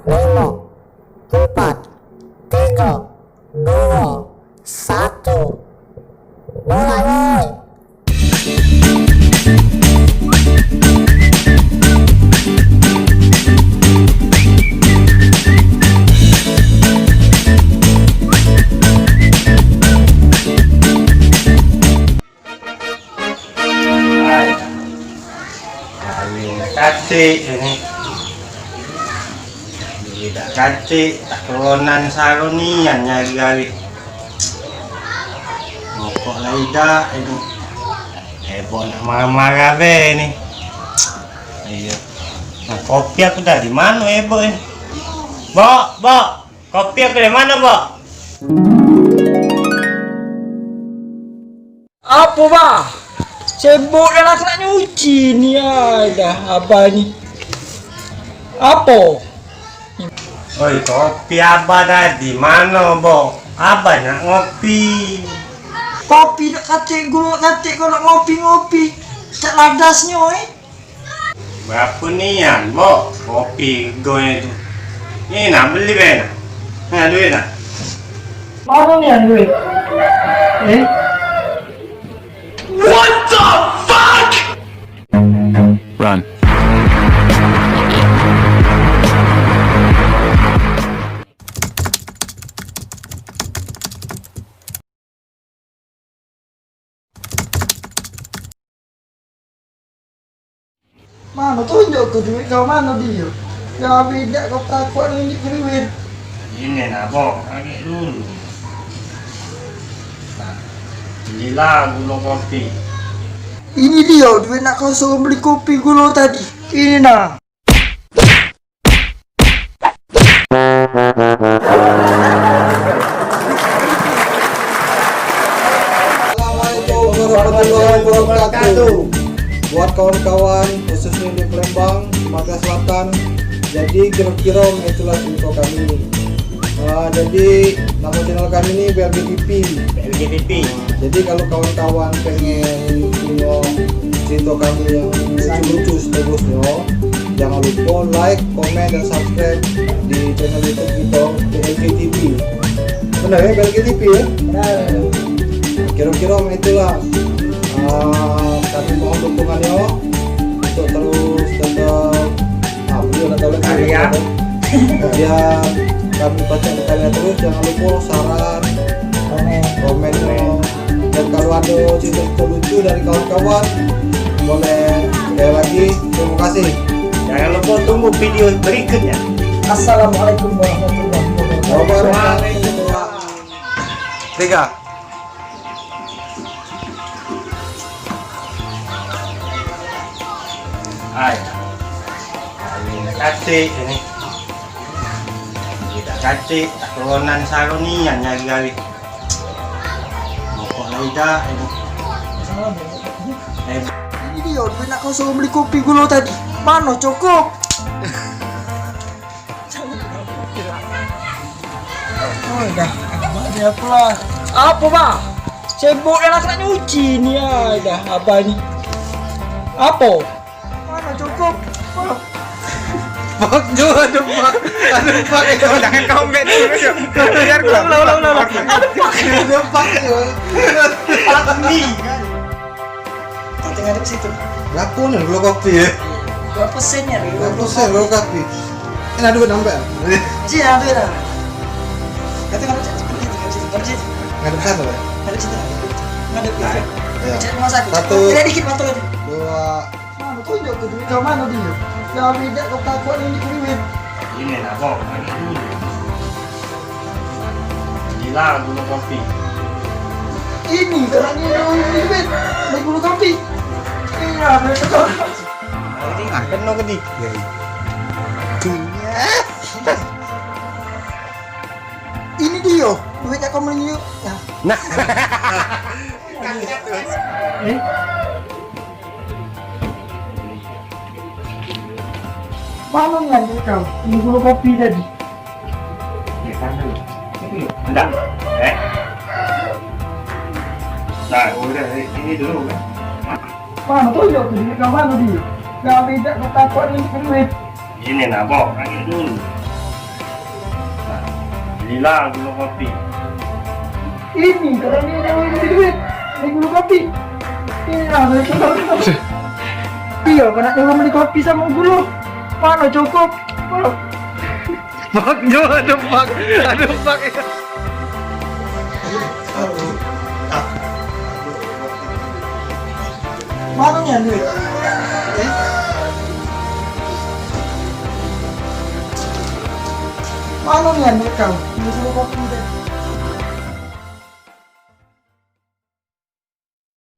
lima, empat, tiga, dua, satu. Mulai, woy. Kacik ini tidak kacik tak kelonan saronian nyari gawe ngokok laida ini heboh nak marah-marah be ini. Iya, nah, kopi aku dari mana heboh ini? Bok, kopi aku dari mana, Bok? Apa, Bah? Sibuk dah lah nak nyuci ni dah abah ni. Apa? Oi, kopi abah tadi mana, Bok? Abah nak ngopi. Kopi nak katik gulung katik kau nak ngopi-ngopi. Tak ladasnya Berapa nian, Bok? Kopi gue itu. Ini nak beli be nak? Nah, duit nak? Mana ni yang duit? What the fuck? Run. Mana tunjuk ke duit kau mana dia? Ya beda kau takut ni duit. Ini nak, Bok. Agak dulu. Nah, belilah gula kopi. Ini dia duit nak kau suruh beli kopi gulung tadi. Ini nah. Assalamualaikum warahmatullahi wabarakatuh. Buat kawan-kawan khususnya di Palembang, Sumatera Selatan, jadi kira-kira itulah info kami. Jadi nama channel kami ini BLGTV. Jadi kalau kawan-kawan pengen punya cerita kami yang lucu-lucu seterusnya, jangan lupa like, komen, dan subscribe di channel YouTube kita BLGTV. Benar ya BLGTV ya? Benar. Kira-kira itulah. Kami mohon dukungannya untuk terus tetap Karya. biar kami baca karya terus. Jangan lupa saran, komen, dan kalau ada cerita lucu dari kawan-kawan boleh. Sekali lagi terima kasih. Jangan lupa tunggu video berikutnya. Assalamualaikum warahmatullahi wabarakatuh. Tiga. Hai, ini kacik ini. Tidak kacik, tak kelonan saronian nyari gawe. Ngokok laida ini. Ini dia duit nak kau suruh beli kopi gulung tadi. Mana cukup? Oh dah, abah pula. Apa, Bah? Sibuk dah lah nak nyuci ni dah abah ni. Apa? Mana cukup? Pak Jo, aduh pak itu jangan komen dulu ya. Biar gua ulang. Aduh pak Jo. Ini Kita ngadep situ. Berapa nih gula kopi ya? Berapa sennya? Berapa sen gula kopi? Ini ada duit nambah. Sini ada dah. Kata ngadep situ. Ngadep situ. Ngadep satu ya? Ngadep situ. Ngadep situ. Ya. Cek rumah sakit. Satu. Tidak dikit mantul aja. Dua. Mana tunjuk ke duit kau mana dia? Ya beda kau takut ni duit. ini nak, Bok. Agak dulu. Belilah gula kopi. Ini kerana ni duit. Beli gula kopi. Iya, betul. Ah, kena ke di? Ini dia. Duit nak kau beli. Nah. Mana yang kau? Ini gula kopi tadi. Ya kan dulu. Enggak. Nah, udah ini dulu kan. Mana tunjuk ke duit kau mana dia? Ya beda kau takut ni duit. Ini nak, Bok. Agak dulu. Belilah gula kopi. Ini karena ini yang beli duit. Ini gula kopi. Ini lah beli kopi. Iya, karena yang beli kopi sama gula. Mana cukup? Bak, jo, aduh bak. Mana nya duit? Mana nya duit kau? Ini gula kopi deh.